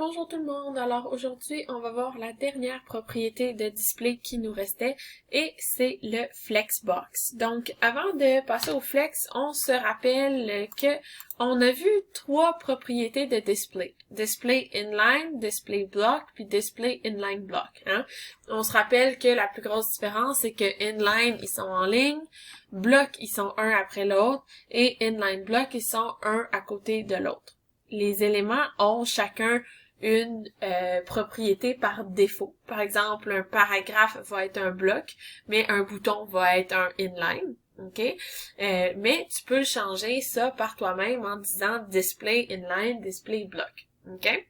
Bonjour tout le monde, alors aujourd'hui on va voir la dernière propriété de display qui nous restait et c'est le Flexbox. Donc avant de passer au Flex, on se rappelle que on a vu trois propriétés de display. Display inline, display block, puis display inline block. Hein? On se rappelle que la plus grosse différence c'est que inline ils sont en ligne, block ils sont un après l'autre et inline block ils sont un à côté de l'autre. Les éléments ont chacun une propriété par défaut. Par exemple, un paragraphe va être un bloc, mais un bouton va être un inline. OK? Mais tu peux le changer ça par toi-même en disant display inline, display block. OK?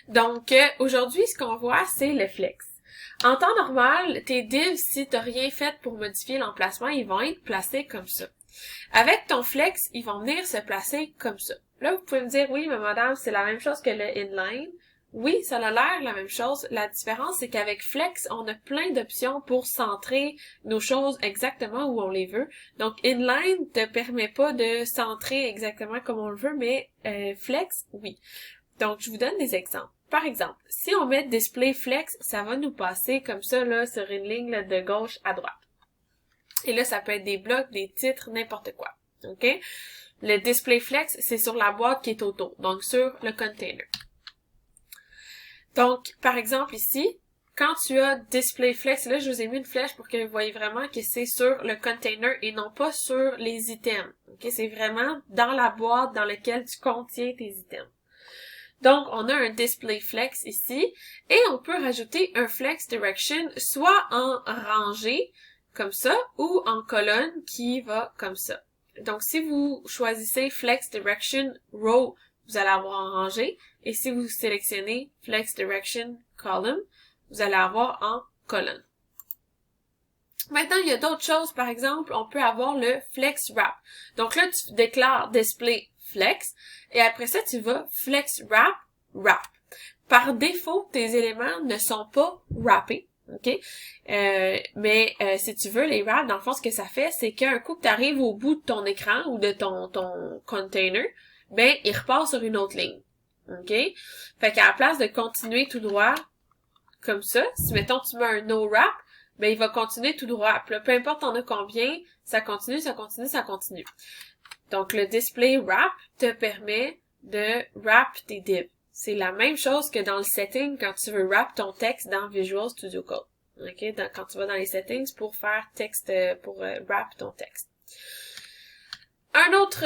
Donc, aujourd'hui, ce qu'on voit, c'est le flex. En temps normal, tes divs, si tu n'as rien fait pour modifier l'emplacement, ils vont être placés comme ça. Avec ton flex, ils vont venir se placer comme ça. Là, vous pouvez me dire, oui, mais madame, c'est la même chose que le inline. Oui, ça a l'air la même chose. La différence, c'est qu'avec Flex, on a plein d'options pour centrer nos choses exactement où on les veut. Donc, inline te permet pas de centrer exactement comme on le veut, mais Flex, oui. Donc, je vous donne des exemples. Par exemple, si on met Display Flex, ça va nous passer comme ça, là, sur une ligne là, de gauche à droite. Et là, ça peut être des blocs, des titres, n'importe quoi. OK? Le display flex, c'est sur la boîte qui est autour, donc sur le container. Donc, par exemple ici, quand tu as display flex, là, je vous ai mis une flèche pour que vous voyez vraiment que c'est sur le container et non pas sur les items. OK? C'est vraiment dans la boîte dans laquelle tu contiens tes items. Donc, on a un display flex ici et on peut rajouter un flex direction soit en rangée, comme ça, ou en colonne qui va comme ça. Donc, si vous choisissez Flex Direction Row, vous allez avoir en rangée. Et si vous sélectionnez Flex Direction Column, vous allez avoir en colonne. Maintenant, il y a d'autres choses. Par exemple, on peut avoir le Flex Wrap. Donc là, tu déclares Display Flex. Et après ça, tu vas Flex Wrap, Wrap. Par défaut, tes éléments ne sont pas wrappés. OK? Mais si tu veux, les wraps, dans le fond, ce que ça fait, c'est qu'un coup que tu arrives au bout de ton écran ou de ton container, ben, il repart sur une autre ligne. OK? Fait qu'à la place de continuer tout droit, comme ça, si, mettons, tu mets un no wrap, ben, il va continuer tout droit. Puis là, peu importe t'en as combien, ça continue, ça continue, ça continue. Donc, le display wrap te permet de wrap tes divs. C'est la même chose que dans le setting quand tu veux wrap ton texte dans Visual Studio Code. OK? Quand tu vas dans les settings pour faire texte, pour wrap ton texte. Un autre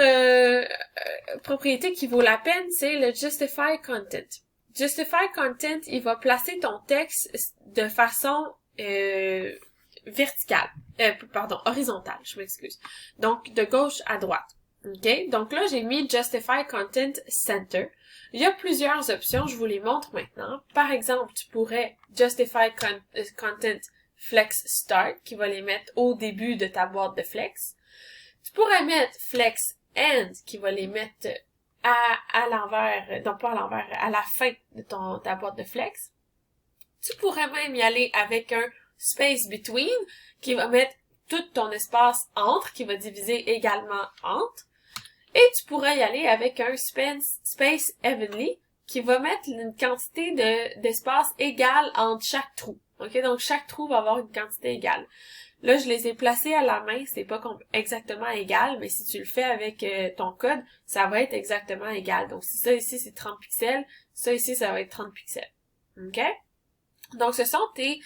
propriété qui vaut la peine, c'est le Justify Content. Justify Content, il va placer ton texte de façon verticale. Horizontale, je m'excuse. Donc, de gauche à droite. OK? Donc là, j'ai mis Justify Content Center. Il y a plusieurs options, je vous les montre maintenant. Par exemple, tu pourrais Justify Content Flex Start, qui va les mettre au début de ta boîte de flex. Tu pourrais mettre Flex End, qui va les mettre à l'envers, non pas à l'envers, à la fin de ta boîte de flex. Tu pourrais même y aller avec un Space Between, qui va mettre tout ton espace entre, qui va diviser également entre. Et tu pourrais y aller avec un Space Evenly qui va mettre une quantité d'espace égale entre chaque trou. OK? Donc, chaque trou va avoir une quantité égale. Là, je les ai placés à la main. C'est pas exactement égal, mais si tu le fais avec ton code, ça va être exactement égal. Donc, si ça ici, c'est 30 pixels, ça ici, ça va être 30 pixels. OK? Donc, ce sont tes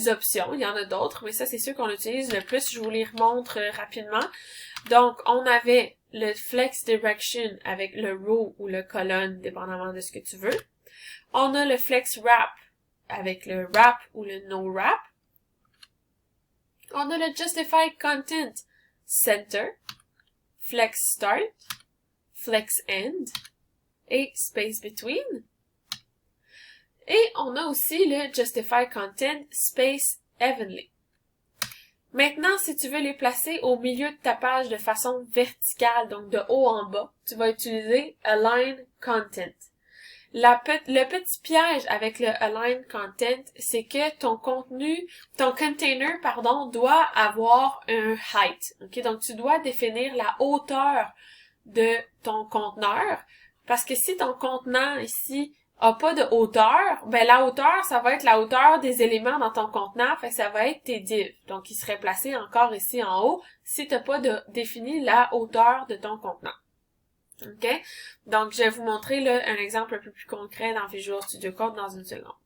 options. Il y en a d'autres, mais ça, c'est ceux qu'on utilise le plus. Je vous les remontre rapidement. Donc, on avait le Flex Direction avec le row ou le colonne, dépendamment de ce que tu veux. On a le Flex Wrap avec le wrap ou le no wrap. On a le Justify Content Center, Flex Start, Flex End et Space Between. Et on a aussi le Justify Content Space Evenly. Maintenant, si tu veux les placer au milieu de ta page de façon verticale, donc de haut en bas, tu vas utiliser Align Content. Le petit piège avec le Align Content, c'est que ton container, doit avoir un height. OK? Donc, tu dois définir la hauteur de ton conteneur Parce que si ton contenant ici a pas de hauteur, ben la hauteur, ça va être la hauteur des éléments dans ton contenant, fait que ça va être tes divs. Donc, ils seraient placés encore ici en haut si t'as pas défini la hauteur de ton contenant. OK? Donc, je vais vous montrer là, un exemple un peu plus concret dans Visual Studio Code dans une seconde.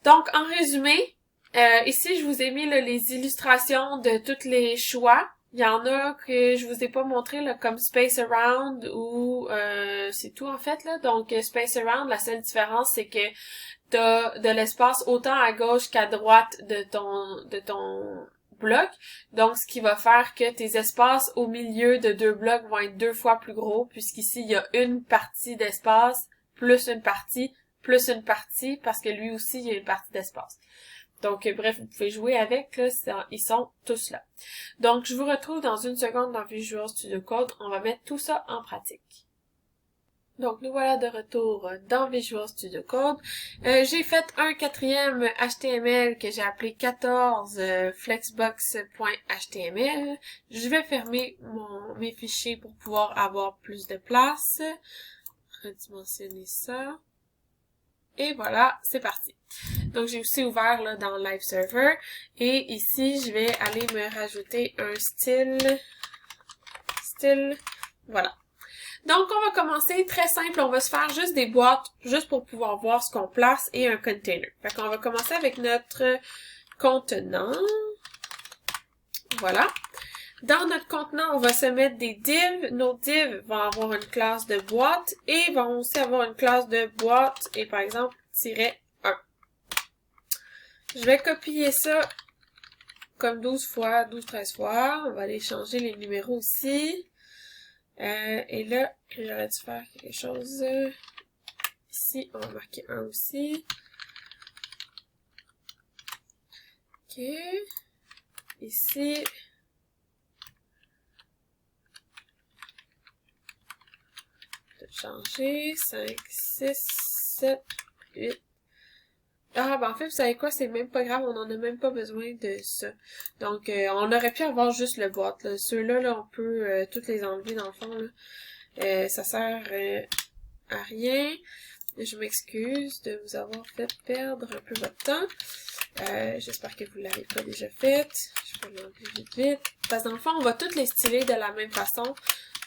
Donc, en résumé, ici, je vous ai mis là, les illustrations de tous les choix. Il y en a que je vous ai pas montré là, comme Space Around ou c'est tout en fait là. Donc Space Around, la seule différence c'est que t'as de l'espace autant à gauche qu'à droite de ton bloc. Donc ce qui va faire que tes espaces au milieu de deux blocs vont être 2 fois plus gros puisqu'ici il y a une partie d'espace plus une partie parce que lui aussi il y a une partie d'espace. Donc, bref, vous pouvez jouer avec, là, ils sont tous là. Donc, je vous retrouve dans une seconde dans Visual Studio Code. On va mettre tout ça en pratique. Donc, nous voilà de retour dans Visual Studio Code. J'ai fait un 4e HTML que j'ai appelé 14 flexbox.html. Je vais fermer mes fichiers pour pouvoir avoir plus de place. Redimensionner ça. Et voilà, c'est parti. Donc, j'ai aussi ouvert là dans Live Server. Et ici, je vais aller me rajouter un style. Voilà. Donc, on va commencer très simple. On va se faire juste des boîtes, juste pour pouvoir voir ce qu'on place et un container. Fait qu'on va commencer avec notre contenant. Voilà. Dans notre contenant, on va se mettre des divs. Nos divs vont avoir une classe de boîte et vont aussi avoir une classe de boîte et par exemple, -1. Je vais copier ça comme 12 fois, 13 fois. On va aller changer les numéros aussi. Et là, j'aurais dû faire quelque chose. Ici, on va marquer 1 aussi. OK. Ici. Changer, 5, 6, 7, 8. Ah, ben en fait, vous savez quoi, c'est même pas grave, on en a même pas besoin de ça. Donc, on aurait pu avoir juste le boîte, là. Ceux-là, là, on peut toutes les enlever dans le fond, là. Ça sert à rien. Je m'excuse de vous avoir fait perdre un peu votre temps. J'espère que vous l'avez pas déjà fait. Je peux l'enlever vite. Parce que dans le fond, on va toutes les styler de la même façon.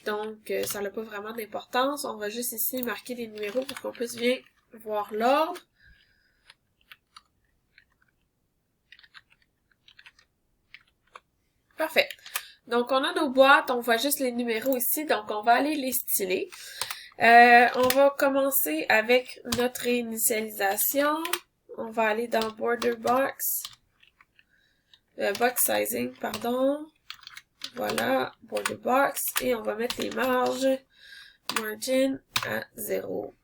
Donc, ça n'a pas vraiment d'importance. On va juste ici marquer les numéros pour qu'on puisse bien voir l'ordre. Parfait. Donc, on a nos boîtes, on voit juste les numéros ici, donc on va aller les styler. On va commencer avec notre initialisation. On va aller dans Border Box. Box Sizing, pardon. Voilà, Border Box. Et on va mettre les marges. Margin à 0.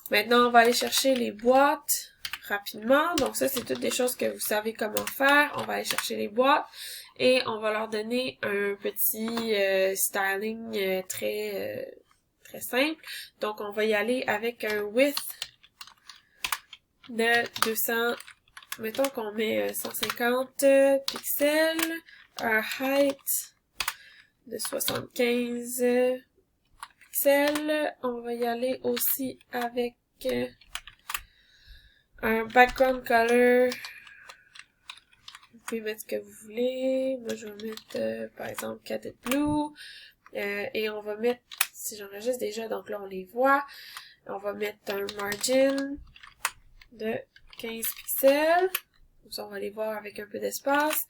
Maintenant, on va aller chercher les boîtes rapidement. Donc ça, c'est toutes des choses que vous savez comment faire. On va aller chercher les boîtes. Et on va leur donner un petit styling très simple. Donc, on va y aller avec un width de 200, mettons qu'on met 150 pixels, un height de 75 pixels. On va y aller aussi avec un background color. Vous pouvez mettre ce que vous voulez. Moi, je vais mettre, par exemple, Cadet Blue. Et on va mettre, si j'enregistre déjà, donc là, on les voit. On va mettre un margin de 15 pixels. Comme ça, on va les voir avec un peu d'espace.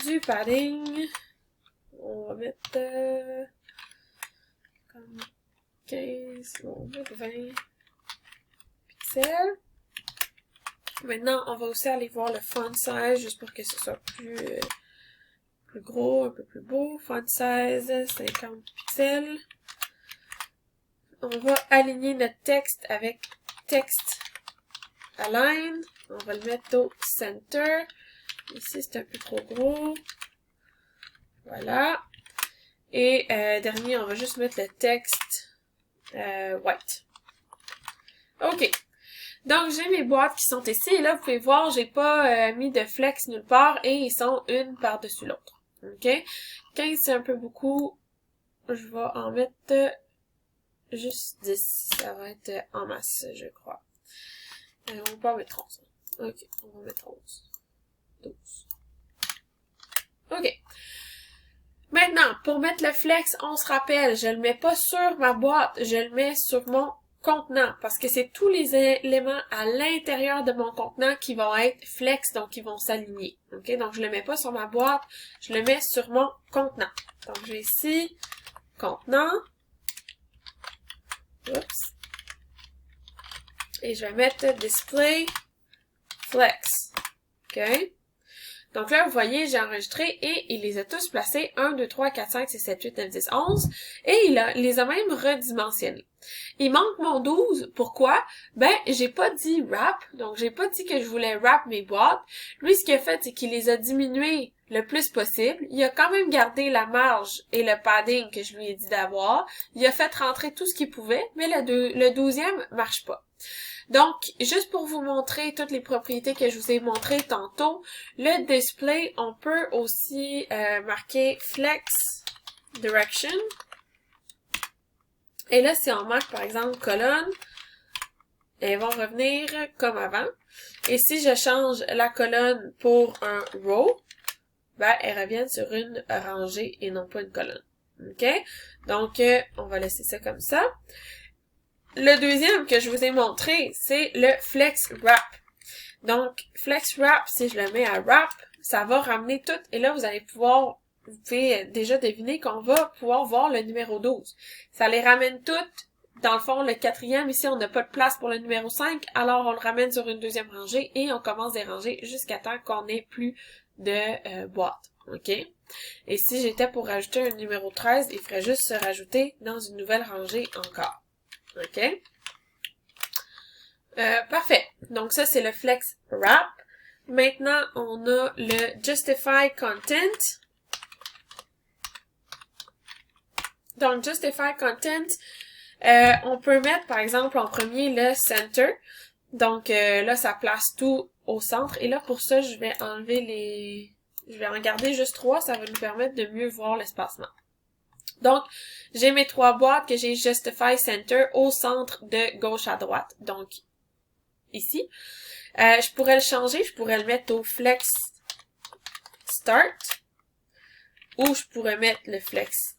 Du padding. On va mettre comme 15, on va mettre 20 pixels. Maintenant, on va aussi aller voir le font size, juste pour que ce soit plus gros, un peu plus beau. Font size, 50 pixels. On va aligner notre texte avec Text Align. On va le mettre au center. Ici, c'est un peu trop gros. Voilà. Et dernier, on va juste mettre le texte white. OK. Donc, j'ai mes boîtes qui sont ici. Et là, vous pouvez voir, j'ai pas mis de flex nulle part et ils sont une par-dessus l'autre. OK? 15, c'est un peu beaucoup. Je vais en mettre juste 10. Ça va être en masse, je crois. On peut en mettre 11. Ok, on va mettre 11. 12. Ok. Maintenant, pour mettre le flex, on se rappelle, je le mets pas sur ma boîte, je le mets sur mon contenant, parce que c'est tous les éléments à l'intérieur de mon contenant qui vont être flex, donc qui vont s'aligner. Ok, donc je le mets pas sur ma boîte, je le mets sur mon contenant. Donc j'ai ici contenant. Oups. Et je vais mettre display flex. Ok. Donc là, vous voyez, j'ai enregistré et il les a tous placés 1, 2, 3, 4, 5, 6, 7, 8, 9, 10, 11 et il les a même redimensionnés. Il manque mon 12. Pourquoi? Ben, j'ai pas dit wrap, donc j'ai pas dit que je voulais wrap mes boîtes. Lui, ce qu'il a fait, c'est qu'il les a diminués le plus possible. Il a quand même gardé la marge et le padding que je lui ai dit d'avoir. Il a fait rentrer tout ce qu'il pouvait, mais le 12e marche pas. Donc, juste pour vous montrer toutes les propriétés que je vous ai montrées tantôt, le display, on peut aussi marquer flex direction. Et là, si on marque par exemple colonne, elles vont revenir comme avant. Et si je change la colonne pour un row, ben, elles reviennent sur une rangée et non pas une colonne. OK? Donc, on va laisser ça comme ça. Le deuxième que je vous ai montré, c'est le flex wrap. Donc, flex wrap, si je le mets à wrap, ça va ramener tout. Et là, vous pouvez déjà deviner qu'on va pouvoir voir le numéro 12. Ça les ramène toutes. Dans le fond, le 4e, ici, on n'a pas de place pour le numéro 5. Alors, on le ramène sur une deuxième rangée et on commence des rangées jusqu'à temps qu'on n'ait plus de boîte. OK? Et si j'étais pour rajouter un numéro 13, il ferait juste se rajouter dans une nouvelle rangée encore. OK? Parfait. Donc ça, c'est le flex wrap. Maintenant, on a le justify content. Donc, justify content, on peut mettre, par exemple, en premier, le center. Donc, là, ça place tout au centre. Et là, pour ça, je vais enlever je vais en garder juste 3. Ça va nous permettre de mieux voir l'espacement. Donc, j'ai mes 3 boîtes que j'ai Justify Center au centre de gauche à droite. Donc, ici. Je pourrais le changer. Je pourrais le mettre au Flex Start. Ou je pourrais mettre le Flex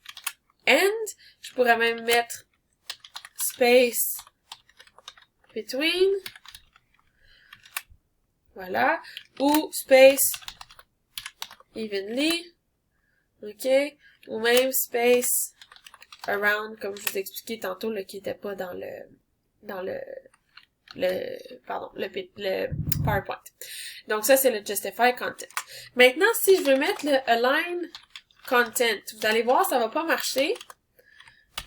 End. Je pourrais même mettre Space Between. Voilà. Ou Space Evenly. OK. Ou même space around, comme je vous ai expliqué tantôt, là, qui était pas dans le PowerPoint. Donc ça, c'est le justify content. Maintenant, si je veux mettre le align content, vous allez voir, ça va pas marcher.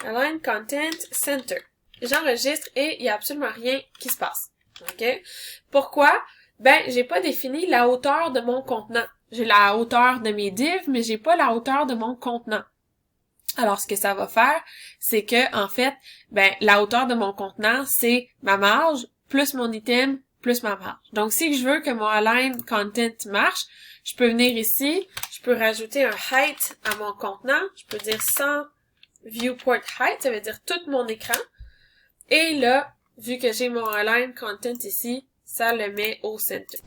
Align content center. J'enregistre et il y a absolument rien qui se passe. OK? Pourquoi? Ben, j'ai pas défini la hauteur de mon contenant. J'ai la hauteur de mes divs, mais j'ai pas la hauteur de mon contenant. Alors, ce que ça va faire, c'est que, en fait, ben, la hauteur de mon contenant, c'est ma marge, plus mon item, plus ma marge. Donc, si je veux que mon align content marche, je peux venir ici, je peux rajouter un height à mon contenant, je peux dire 100 viewport height, ça veut dire tout mon écran. Et là, vu que j'ai mon align content ici, ça le met au center.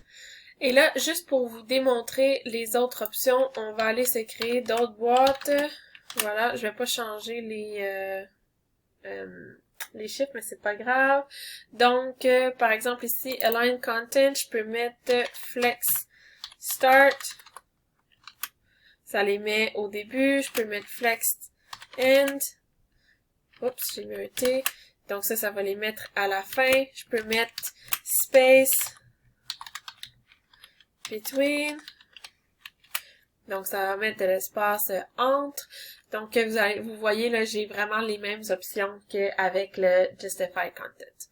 Et là, juste pour vous démontrer les autres options, on va aller se créer d'autres boîtes. Voilà, je vais pas changer les chiffres, mais c'est pas grave. Donc, par exemple ici, Align Content, je peux mettre Flex Start. Ça les met au début. Je peux mettre Flex End. Oups, j'ai mis un T. Donc ça va les mettre à la fin. Je peux mettre Space Between. Donc, ça va mettre de l'espace entre. Donc, vous voyez, là, j'ai vraiment les mêmes options qu'avec le Justify Content.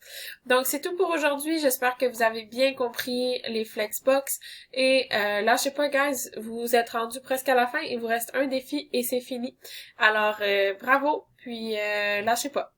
Donc, c'est tout pour aujourd'hui. J'espère que vous avez bien compris les Flexbox. Et lâchez pas, guys. Vous êtes rendus presque à la fin. Il vous reste un défi et c'est fini. Alors, bravo. Puis, lâchez pas.